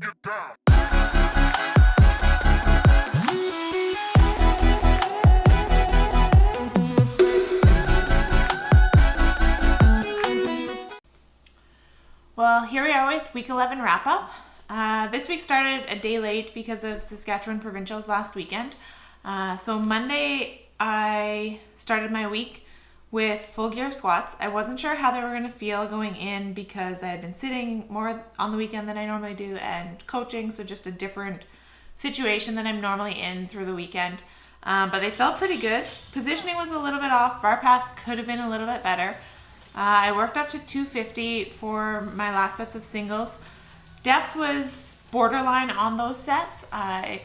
get down. Well, here we are with week 11 wrap up. This week started a day late because of Saskatchewan provincials last weekend. So Monday I started my week with full gear squats. I wasn't sure how they were going to feel going in because I had been sitting more on the weekend than I normally do and coaching, so just a different situation than I'm normally in through the weekend. But they felt pretty good. Positioning was a little bit off. Bar path could have been a little bit better. I worked up to 250 for my last sets of singles. Depth was borderline on those sets. I'd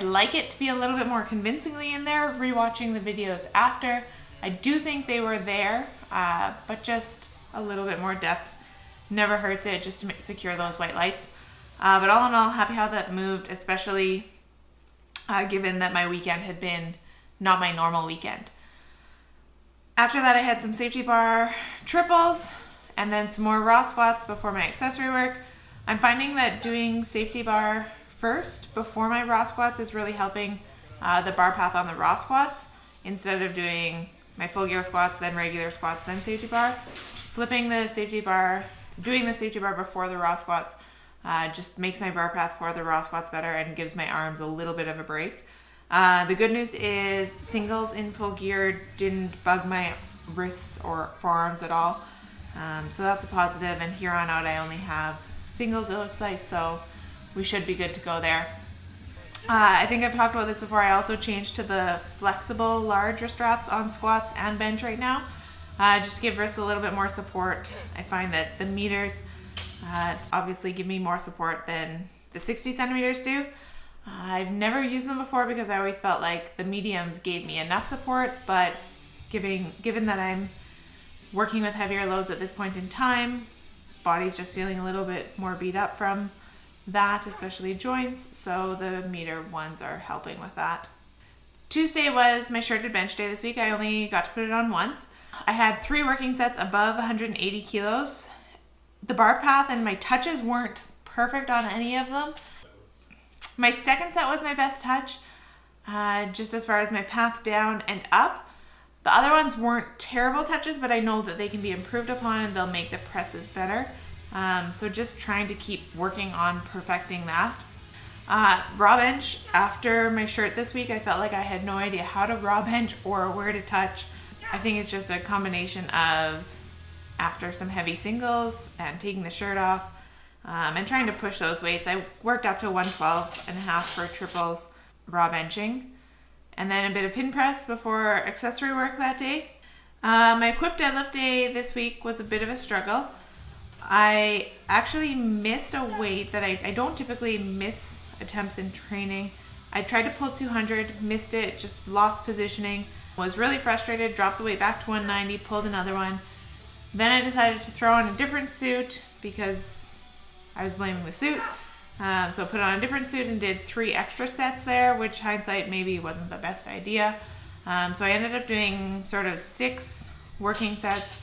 like it to be a little bit more convincingly in there, rewatching the videos after. I do think they were there, but just a little bit more depth never hurts it, just to secure those white lights. But all in all, happy how that moved, especially given that my weekend had been not my normal weekend. After that, I had some safety bar triples and then some more raw squats before my accessory work. I'm finding that doing safety bar first before my raw squats is really helping the bar path on the raw squats instead of doing my full gear squats, then regular squats, then safety bar. Flipping the safety bar, doing the safety bar before the raw squats just makes my bar path for the raw squats better and gives my arms a little bit of a break. The good news is singles in full gear didn't bug my wrists or forearms at all. So that's a positive, and here on out I only have singles, it looks like, so we should be good to go there. I think I've talked about this before. I also changed to the flexible large wrist straps on squats and bench right now, just to give wrists a little bit more support. I find that the meters obviously give me more support than the 60 centimeters do. I've never used them before because I always felt like the mediums gave me enough support, but given that I'm working with heavier loads at this point in time, body's just feeling a little bit more beat up from that, especially joints, so the meter ones are helping with that. Tuesday was my shirted bench day this week. I only got to put it on once. I had 3 working sets above 180 kilos. The bar path and my touches weren't perfect on any of them. My second set was my best touch, just as far as my path down and up. The other ones weren't terrible touches, but I know that they can be improved upon and they'll make the presses better. So just trying to keep working on perfecting that. Raw bench, after my shirt this week, I felt like I had no idea how to raw bench or where to touch. I think it's just a combination of after some heavy singles and taking the shirt off, and trying to push those weights. I worked up to 112.5 for triples raw benching, and then a bit of pin press before accessory work that day. My equipped deadlift day this week was a bit of a struggle. I actually missed a weight that I don't typically miss attempts in training. I tried to pull 200, missed it, just lost positioning, was really frustrated, dropped the weight back to 190, pulled another one. Then I decided to throw on a different suit because I was blaming the suit. So I put on a different suit and did 3 extra sets there, which hindsight maybe wasn't the best idea. So I ended up doing sort of 6 working sets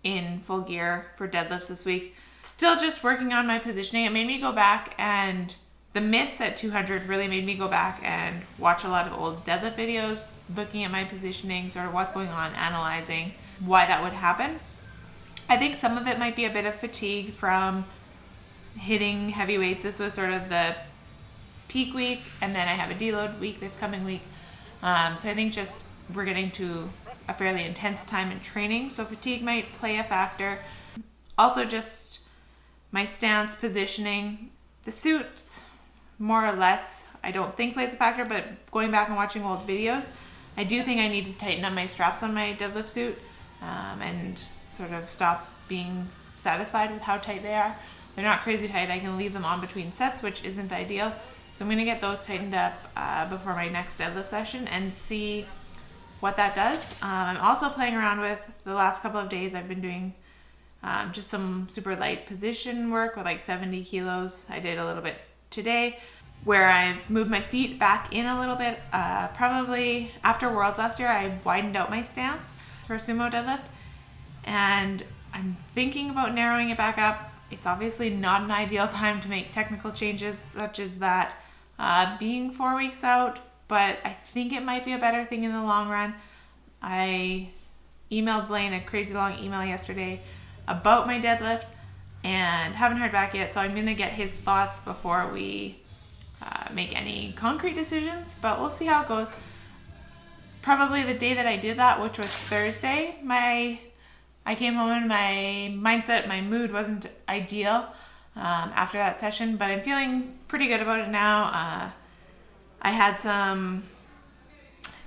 in full gear for deadlifts this week. Still just working on my positioning. It made me go back, and the miss at 200 really made me go back and watch a lot of old deadlift videos, looking at my positioning, sort of what's going on, analyzing why that would happen. I think some of it might be a bit of fatigue from hitting heavy weights. This was sort of the peak week, and then I have a deload week this coming week. So I think just we're getting to a fairly intense time in training, so fatigue might play a factor. Also just my stance, positioning. The suit, more or less, I don't think plays a factor, but going back and watching old videos, I do think I need to tighten up my straps on my deadlift suit and sort of stop being satisfied with how tight they are. They're not crazy tight. I can leave them on between sets, which isn't ideal. So I'm going to get those tightened up before my next deadlift session and see what that does. I'm also playing around with, the last couple of days I've been doing just some super light position work with like 70 kilos. I did a little bit today where I've moved my feet back in a little bit. Probably after Worlds last year, I widened out my stance for sumo deadlift, and I'm thinking about narrowing it back up. it's obviously not an ideal time to make technical changes such as that, being 4 weeks out, but I think it might be a better thing in the long run. I emailed Blaine a crazy long email yesterday about my deadlift and haven't heard back yet, so I'm going to get his thoughts before we make any concrete decisions, but we'll see how it goes. Probably the day that I did that, which was Thursday, I came home and my mindset, my mood wasn't ideal after that session, but I'm feeling pretty good about it now. I had some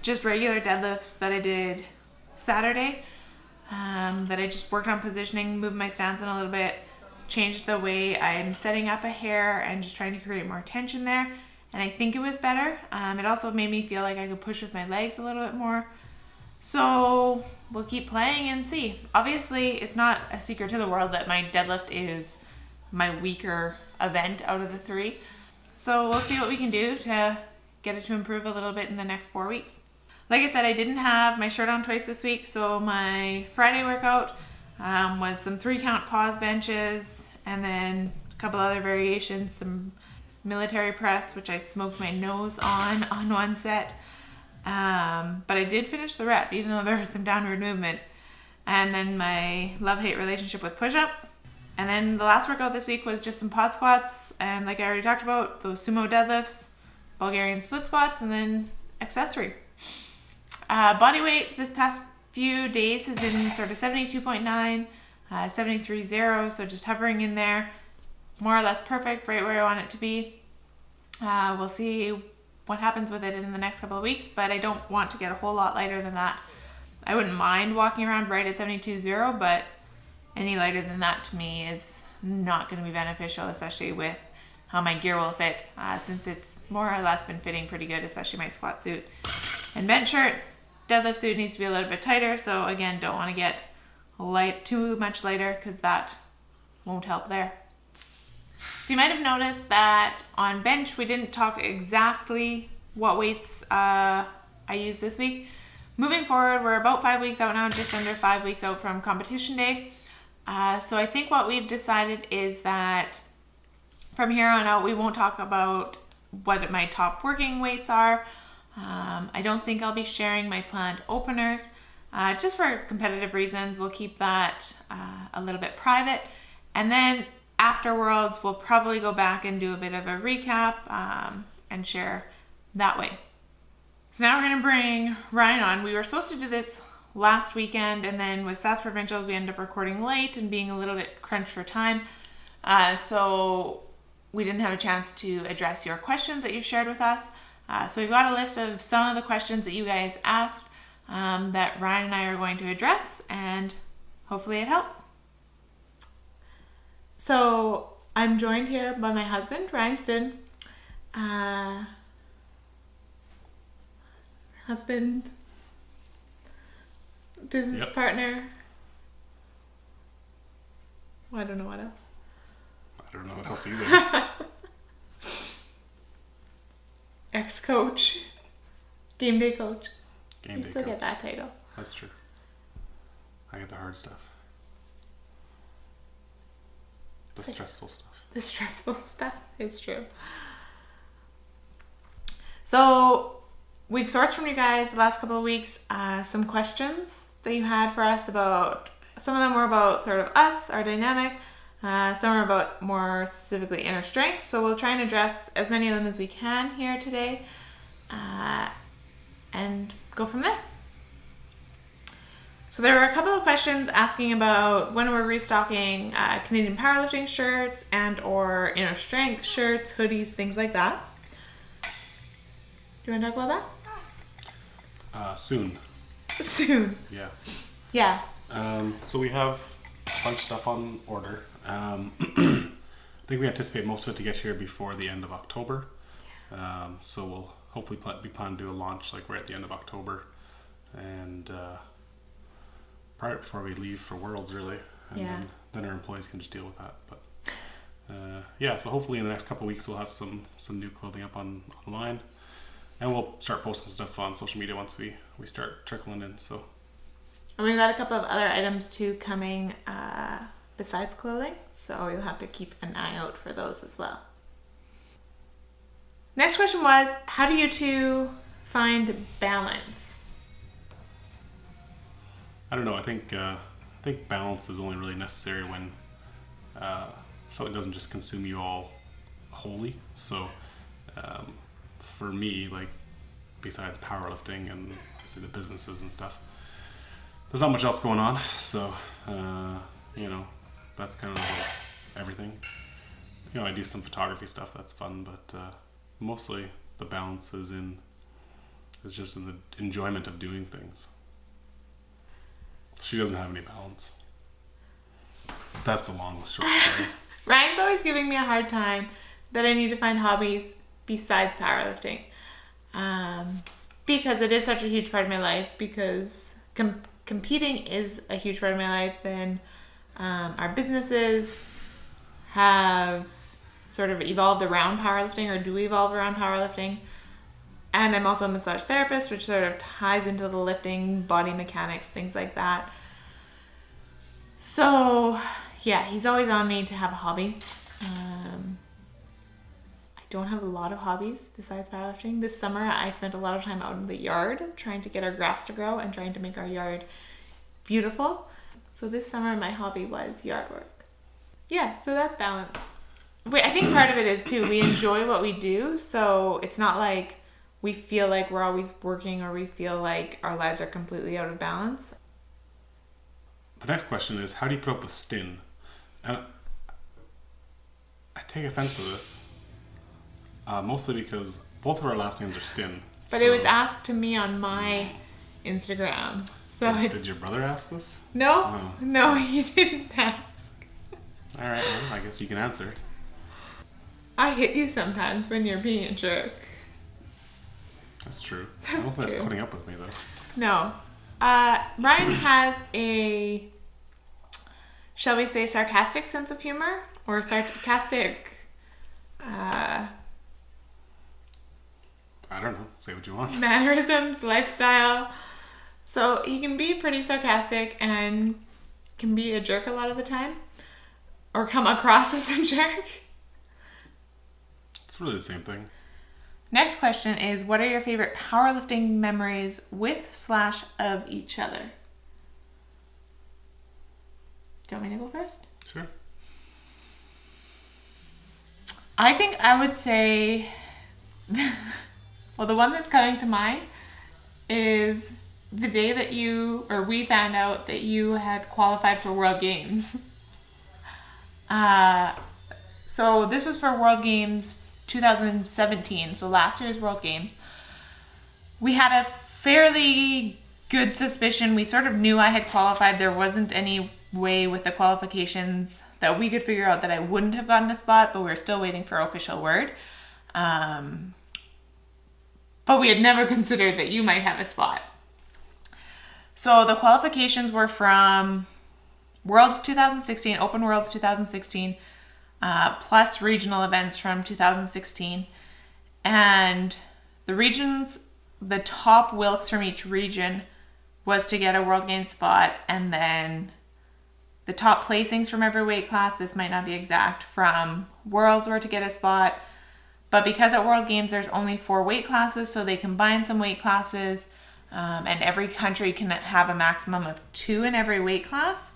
just regular deadlifts that I did Saturday that I just worked on positioning, moved my stance in a little bit, changed the way I'm setting up a hair and just trying to create more tension there. And I think it was better. It also made me feel like I could push with my legs a little bit more. So we'll keep playing and see. Obviously, it's not a secret to the world that my deadlift is my weaker event out of the 3. So we'll see what we can do to get it to improve a little bit in the next 4 weeks. Like I said, I didn't have my shirt on twice this week, so my Friday workout was some 3-count pause benches and then a couple other variations, some military press, which I smoked my nose on one set. But I did finish the rep, even though there was some downward movement. And then my love-hate relationship with push-ups. And then the last workout this week was just some pause squats. And like I already talked about, those sumo deadlifts, Bulgarian split squats, and then accessory. Body weight this past few days has been sort of 72.9, 73.0, so just hovering in there. More or less perfect, right where I want it to be. We'll see what happens with it in the next couple of weeks, but I don't want to get a whole lot lighter than that. I wouldn't mind walking around right at 72.0, but any lighter than that to me is not going to be beneficial, especially with how my gear will fit, since it's more or less been fitting pretty good, especially my squat suit and bench shirt. Deadlift suit needs to be a little bit tighter, so again, don't want to get too much lighter because that won't help there. So you might have noticed that on bench, we didn't talk exactly what weights I used this week. Moving forward, we're about 5 weeks out now, just under 5 weeks out from competition day. So I think what we've decided is that from here on out, we won't talk about what my top working weights are. I don't think I'll be sharing my planned openers. Just for competitive reasons, we'll keep that a little bit private. And then after Worlds, we'll probably go back and do a bit of a recap and share that way. So now we're going to bring Ryan on. We were supposed to do this last weekend, and then with SAS Provincials, we ended up recording late and being a little bit crunched for time. So we didn't have a chance to address your questions that you shared with us. So we've got a list of some of the questions that you guys asked that Ryan and I are going to address, and hopefully it helps. So I'm joined here by my husband, Ryan Stoon. Husband, business partner. I don't know what else. I don't know what else either. Ex-coach. Game day coach. You still get that title. That's true. I get the hard stuff. The stressful stuff. The stressful stuff is true. So we've sourced from you guys the last couple of weeks some questions that you had for us about, some of them were about sort of us, our dynamic. Some are about more specifically inner strength. So we'll try and address as many of them as we can here today and go from there. So there were a couple of questions asking about when we're restocking Canadian powerlifting shirts and or inner strength shirts, hoodies, things like that. Do you want to talk about that? Soon. Soon. Yeah. Yeah. So we have a bunch of stuff on order. I think we anticipate most of it to get here before the end of October. So we'll hopefully be planning to do a launch like right at the end of October, and before we leave for Worlds, really, and then our employees can just deal with that. But so hopefully in the next couple of weeks we'll have some new clothing up online, and we'll start posting stuff on social media once we start trickling in. So, and we've got a couple of other items too coming besides clothing. So you'll have to keep an eye out for those as well. Next question was, how do you two find balance? I don't know. I think balance is only really necessary when something doesn't just consume you all wholly. So for me, like, besides powerlifting and obviously the businesses and stuff, there's not much else going on. So that's kind of everything. I do some photography stuff. That's fun, but mostly the balance is just in the enjoyment of doing things. She doesn't have any balance. That's the long short story. Ryan's always giving me a hard time that I need to find hobbies besides powerlifting. Because it is such a huge part of my life, because competing is a huge part of my life, and our businesses have sort of evolved around powerlifting, or do evolve around powerlifting. And I'm also a massage therapist, which sort of ties into the lifting, body mechanics, things like that. So yeah, he's always on me to have a hobby. I don't have a lot of hobbies besides powerlifting. This summer I spent a lot of time out in the yard trying to get our grass to grow and trying to make our yard beautiful. So this summer my hobby was yard work. Yeah, so that's balance. I think part of it is too, we enjoy what we do, so it's not like we feel like we're always working or we feel like our lives are completely out of balance. The next question is, how do you put up with Stin? And I take offense to this, mostly because both of our last names are Stin. But it was asked to me on my Instagram. So did your brother ask this? No, no, he didn't ask. All right, well, I guess you can answer it. I hit you sometimes when you're being a jerk. That's true. I don't think that's putting up with me, though. No. Ryan has a, shall we say, sarcastic sense of humor? Or sarcastic... I don't know. Say what you want. Mannerisms, lifestyle. So he can be pretty sarcastic and can be a jerk a lot of the time. Or come across as a jerk. It's really the same thing. Next question is, what are your favorite powerlifting memories with/of each other? Do you want me to go first? Sure. I think I would say, well, the one that's coming to mind is the day that we found out that you had qualified for World Games. So this was for World Games 2017, so last year's World Games. We had a fairly good suspicion. We sort of knew I had qualified. There wasn't any way with the qualifications that we could figure out that I wouldn't have gotten a spot, but we were still waiting for official word. But we had never considered that you might have a spot. So the qualifications were from Worlds 2016, Open Worlds 2016, plus regional events from 2016. And the regions, the top Wilks from each region was to get a World Games spot, and then the top placings from every weight class, this might not be exact, from Worlds were to get a spot. But because at World Games there's only 4 weight classes, so they combine some weight classes, and every country can have a maximum of 2 in every weight class.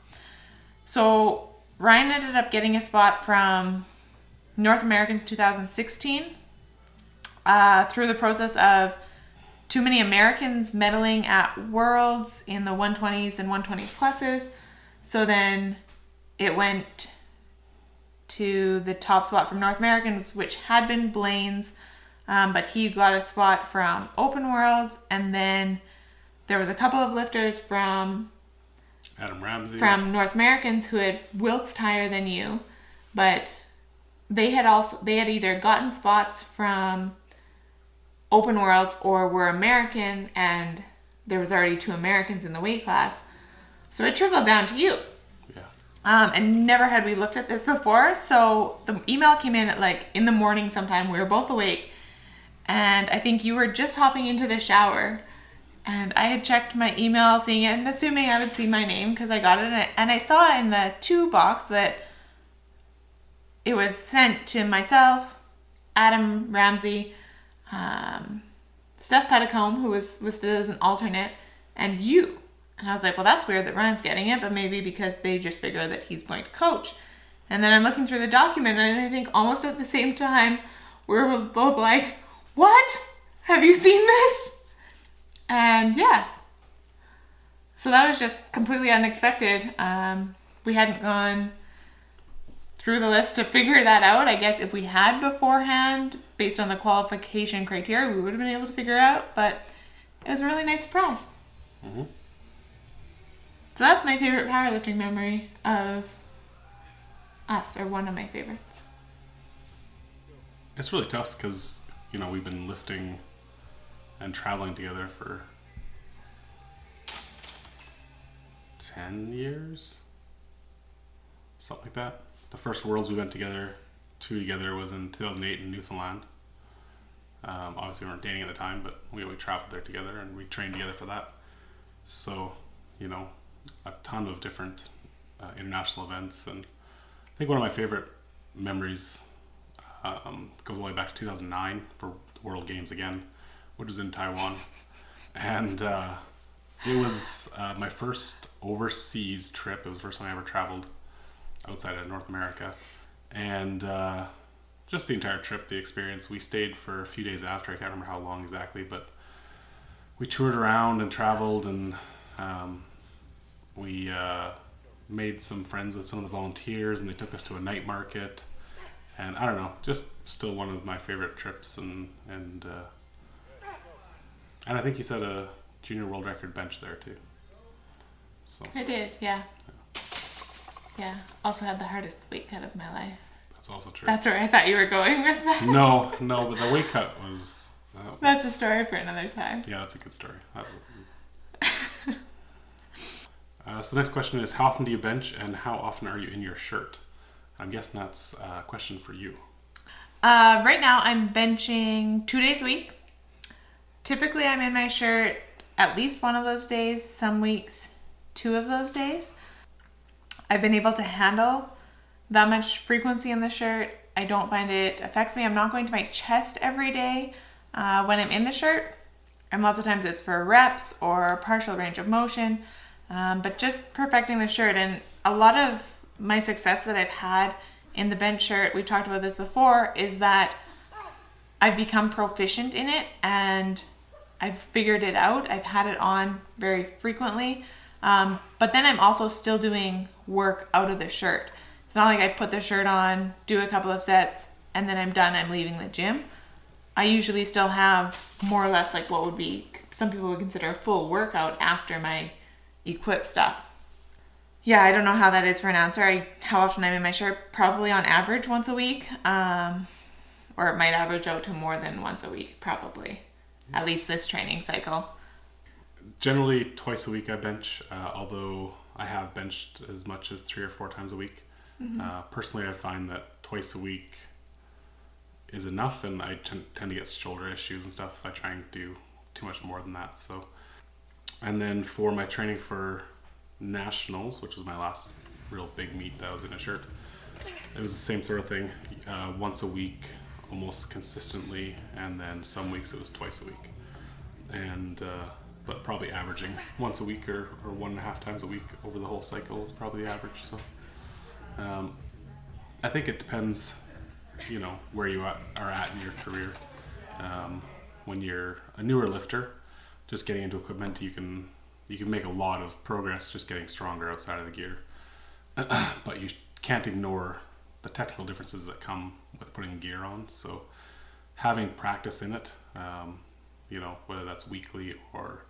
So Ryan ended up getting a spot from North Americans 2016 through the process of too many Americans medaling at Worlds in the 120s and 120 pluses. So then it went to the top spot from North Americans, which had been Blaine's, but he got a spot from Open Worlds, and then there was a couple of lifters from Adam Ramsey from North Americans who had wilked higher than you, but they had either gotten spots from Open Worlds or were American, and there was already 2 Americans in the weight class, so it trickled down to you. And never had we looked at this before, so the email came in at in the morning sometime. We were both awake, and I think you were just hopping into the shower, And I had checked my email, seeing it, and assuming I would see my name because I got it. And I saw in the to box that it was sent to myself, Adam Ramsey, Steph Petticombe, who was listed as an alternate, and you. And I was like, well, that's weird that Ryan's getting it, but maybe because they just figure that he's going to coach. And then I'm looking through the document, and I think almost at the same time, we're both like, what? Have you seen this? And yeah. So that was just completely unexpected. We hadn't gone through the list to figure that out. I guess if we had beforehand, based on the qualification criteria, we would have been able to figure it out. But it was a really nice surprise. Mm-hmm. So that's my favorite powerlifting memory of us, or one of my favorites. It's really tough because, you know, we've been lifting and traveling together for 10 years? Something like that. The first Worlds we went together, was in 2008 in Newfoundland. Obviously we weren't dating at the time, but we traveled there together and we trained together for that. So, you know, a ton of different international events. And I think one of my favorite memories goes all the way back to 2009 for the World Games again, which was in Taiwan. And it was my first overseas trip. It was the first time I ever traveled outside of North America. And just the entire trip, the experience, we stayed for a few days after. I can't remember how long exactly, but we toured around and traveled, and we made some friends with some of the volunteers, and they took us to a night market. And I don't know, just still one of my favorite trips. And I think you set a junior world record bench there too. So I did, yeah. Yeah. Also had the hardest weight cut of my life. That's also true. That's where I thought you were going with that. No, but the weight cut was... That's a story for another time. Yeah, that's a good story. So the next question is, how often do you bench and how often are you in your shirt? I'm guessing that's a question for you. Right now I'm benching 2 days a week. Typically I'm in my shirt at least one of those days, some weeks 2 of those days. I've been able to handle that much frequency in the shirt. I don't find it affects me. I'm not going to my chest every day when I'm in the shirt. And lots of times it's for reps or partial range of motion. But just perfecting the shirt. And a lot of my success that I've had in the bench shirt, we've talked about this before, is that I've become proficient in it and I've figured it out. I've had it on very frequently. But then I'm also still doing work out of the shirt. It's not like I put the shirt on, do a couple of sets, and then I'm done, I'm leaving the gym. I usually still have more or less like what would be, some people would consider a full workout after my equip stuff. Yeah, I don't know how that is for an answer. How often I'm in my shirt? Probably on average once a week. Or it might average out to more than once a week, probably. At least this training cycle. Generally twice a week I bench, although I have benched as much as 3 or 4 times a week. Mm-hmm. Personally, I find that twice a week is enough, and I tend to get shoulder issues and stuff if I try and do too much more than that. So, and then for my training for nationals, which was my last real big meet that I was in a shirt, it was the same sort of thing, once a week almost consistently, and then some weeks it was twice a week, and but probably averaging once a week or 1.5 times a week over the whole cycle is probably the average. So I think it depends, you know, where you are at in your career. When you're a newer lifter, just getting into equipment, you can make a lot of progress just getting stronger outside of the gear. But you can't ignore the technical differences that come with putting gear on. So having practice in it, you know, whether that's weekly or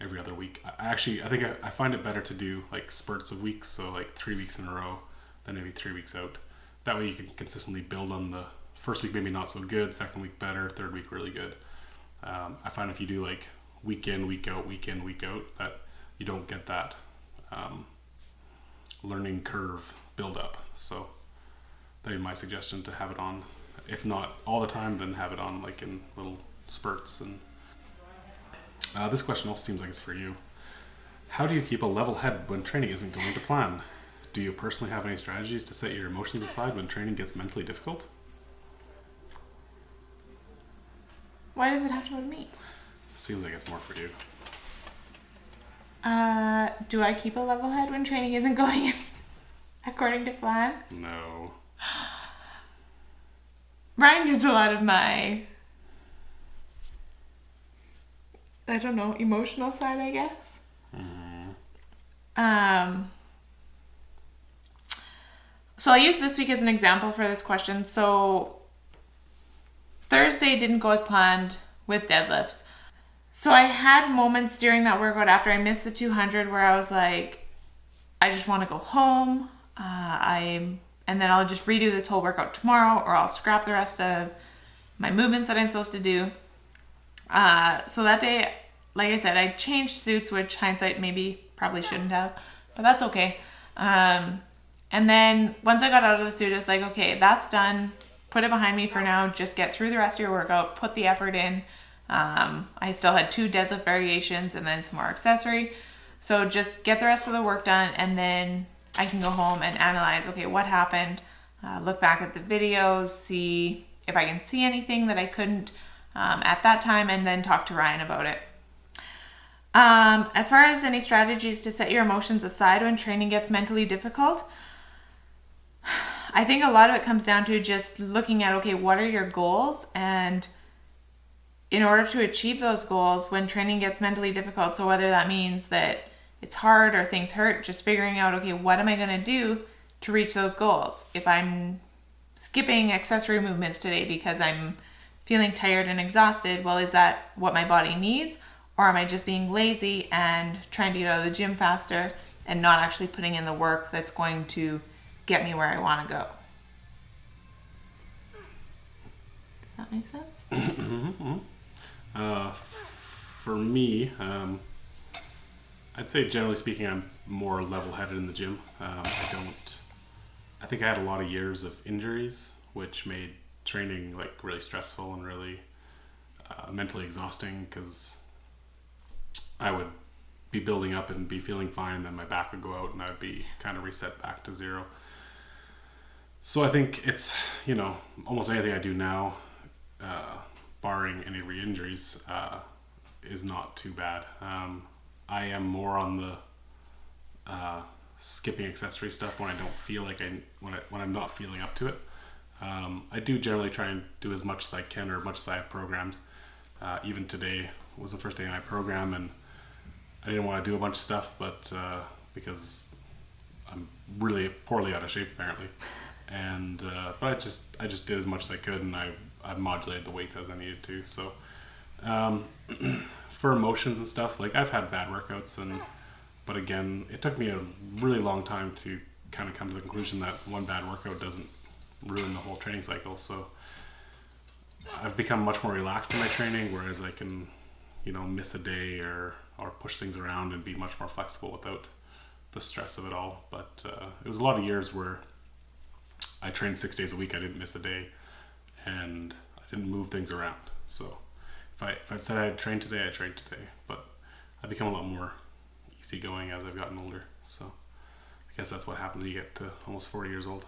every other week. I think I find it better to do like spurts of weeks, so like 3 weeks in a row, then maybe 3 weeks out. That way you can consistently build on the first week, maybe not so good, second week better, third week really good. I find if you do like week in, week out, that you don't get that learning curve build up. So that'd be my suggestion, to have it on, if not all the time, then have it on like in little spurts. And This question also seems like it's for you. How do you keep a level head when training isn't going to plan? Do you personally have any strategies to set your emotions aside when training gets mentally difficult? Why does it have to go to me? Seems like it's more for you. Do I keep a level head when training isn't going according to plan? No. Ryan gets a lot of my, I don't know, emotional side, I guess. So I'll use this week as an example for this question. So Thursday didn't go as planned with deadlifts. So I had moments during that workout after I missed the 200 where I was like, I just want to go home. And then I'll just redo this whole workout tomorrow, or I'll scrap the rest of my movements that I'm supposed to do. So that day, like I said, I changed suits, which hindsight maybe probably shouldn't have, but that's okay. And then once I got out of the suit, it's like, okay, that's done. Put it behind me for now. Just get through the rest of your workout. Put the effort in. I still had 2 deadlift variations and then some more accessory. So just get the rest of the work done, and then I can go home and analyze, okay, what happened? Look back at the videos, see if I can see anything that I couldn't at that time, and then talk to Ryan about it. As far as any strategies to set your emotions aside when training gets mentally difficult, I think a lot of it comes down to just looking at, okay, what are your goals? And in order to achieve those goals when training gets mentally difficult, so whether that means that it's hard or things hurt, just figuring out, okay, what am I going to do to reach those goals? If I'm skipping accessory movements today because I'm feeling tired and exhausted, well, is that what my body needs? Or am I just being lazy and trying to get out of the gym faster and not actually putting in the work that's going to get me where I want to go? Does that make sense? For me, I'd say generally speaking, I'm more level-headed in the gym. I think I had a lot of years of injuries, which made training like really stressful and really mentally exhausting, because I would be building up and be feeling fine, and then my back would go out and I would be kind of reset back to zero. So I think it's, almost anything I do now, barring any re-injuries, is not too bad. I am more on the skipping accessory stuff when I don't feel like when I'm not feeling up to it. I do generally try and do as much as I can, or as much as I have programmed. Even today was the first day I programmed, and I didn't want to do a bunch of stuff, but because I'm really poorly out of shape apparently, and but I just did as much as I could, and I modulated the weights as I needed to. So for emotions and stuff, like I've had bad workouts, but again, it took me a really long time to kind of come to the conclusion that one bad workout doesn't ruin the whole training cycle. So I've become much more relaxed in my training, whereas I can, miss a day or push things around and be much more flexible without the stress of it all. But it was a lot of years where I trained 6 days a week. I didn't miss a day, and I didn't move things around. So if I said I had trained today, I trained today. But I've become a lot more easygoing as I've gotten older. So I guess that's what happens when you get to almost 40 years old.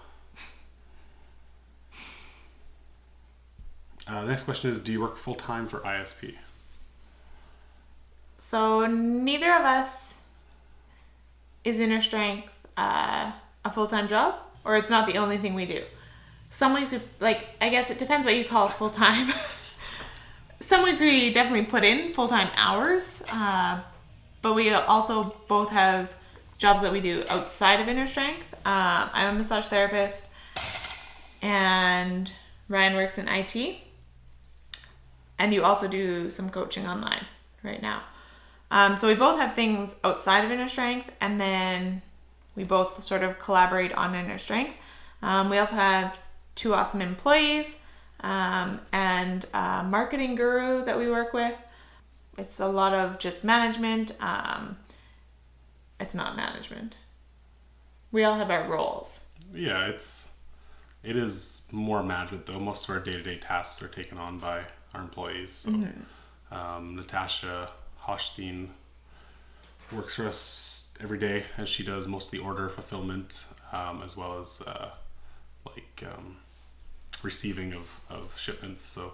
The next question is, do you work full-time for ISP? So neither of us is inner strength a full-time job, or it's not the only thing we do. Some weeks, I guess it depends what you call full-time. Some weeks we definitely put in full-time hours, but we also both have jobs that we do outside of inner strength. I'm a massage therapist, and Ryan works in IT. And you also do some coaching online right now. So we both have things outside of inner strength, and then we both sort of collaborate on inner strength. We also have 2 awesome employees and a marketing guru that we work with. It's a lot of just management. It's not management. We all have our roles. Yeah, it is more management though. Most of our day-to-day tasks are taken on by our employees. So, Natasha Hoshteen works for us every day, and she does most of the order fulfillment, as well as receiving of shipments. So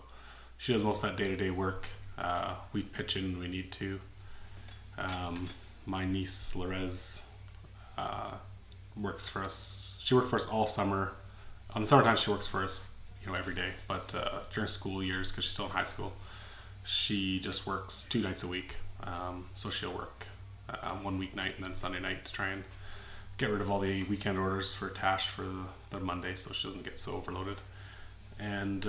she does most of that day-to-day work. We pitch in when we need to. My niece Larez works for us. She worked for us all summer. On the summertime, she works for us, every day. But during school years, because she's still in high school, she just works 2 nights a week. So she'll work one weeknight and then Sunday night to try and get rid of all the weekend orders for Tash for the Monday, so she doesn't get so overloaded. And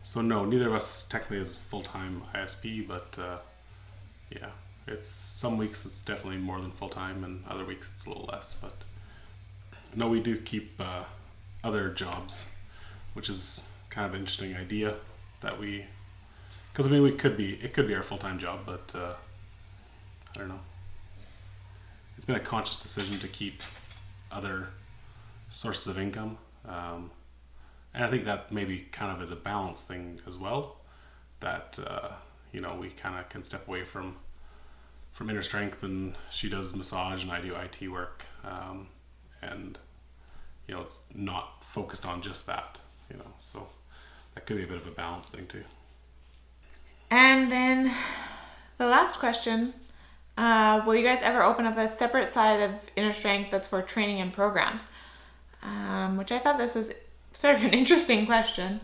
so no, neither of us technically is full-time ISP, but yeah, it's some weeks it's definitely more than full-time, and other weeks it's a little less. But no, we do keep other jobs, which is kind of an interesting idea that because it could be our full-time job, but I don't know. It's been a conscious decision to keep other sources of income. And I think that maybe kind of is a balance thing as well, that we kind of can step away from inner strength, and she does massage and I do IT work, and it's not focused on just that, so that could be a bit of a balance thing too. And then the last question, will you guys ever open up a separate side of inner strength that's for training and programs? Which I thought this was sort of an interesting question.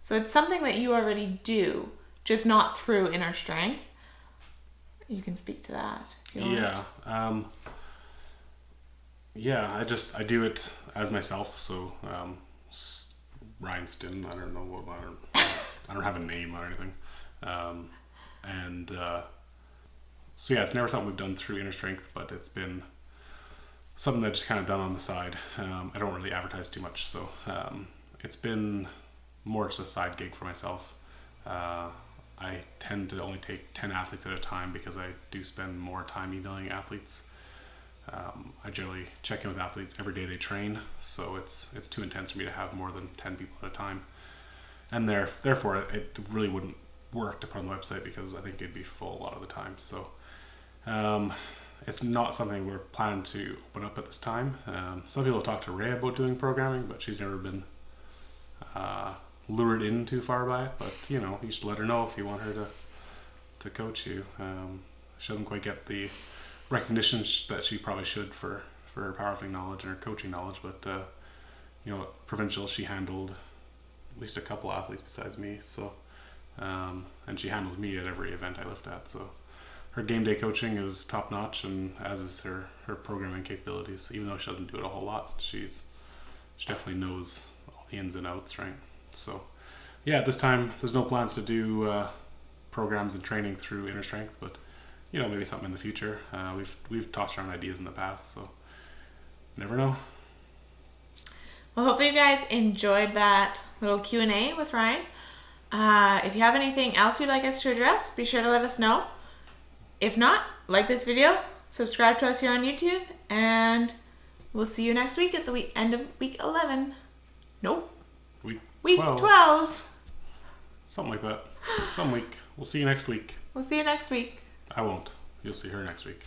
So it's something that you already do, just not through inner strength. You can speak to that if you want. Yeah, I do it as myself. So Rhineston, I don't know I don't have a name or anything. So yeah, it's never something we've done through inner strength, but it's been something that's just kind of done on the side. I don't really advertise too much, so it's been more just a side gig for myself. I tend to only take 10 athletes at a time because I do spend more time emailing athletes. I generally check in with athletes every day they train, so it's too intense for me to have more than 10 people at a time. And therefore, it really wouldn't work to put on the website because I think it'd be full a lot of the time. So it's not something we're planning to open up at this time. Some people have talked to Rhaea about doing programming, but she's never been lured in too far by it. But you should let her know if you want her to coach you. She doesn't quite get the recognition that she probably should for her powerlifting knowledge and her coaching knowledge. But at Provincial, she handled at least a couple athletes besides me. So and she handles me at every event I lift at. So her game day coaching is top notch, and as is her programming capabilities. Even though she doesn't do it a whole lot, she definitely knows all the ins and outs, right? So yeah, at this time there's no plans to do programs and training through inner strength, but maybe something in the future. We've tossed around ideas in the past, so never know. Well, hopefully you guys enjoyed that little Q&A with Ryan. If you have anything else you'd like us to address, be sure to let us know. If not, like this video, subscribe to us here on YouTube, and we'll see you next week at the end of week 11. Nope. Week 12. Something like that. Some week. We'll see you next week. We'll see you next week. I won't. You'll see her next week.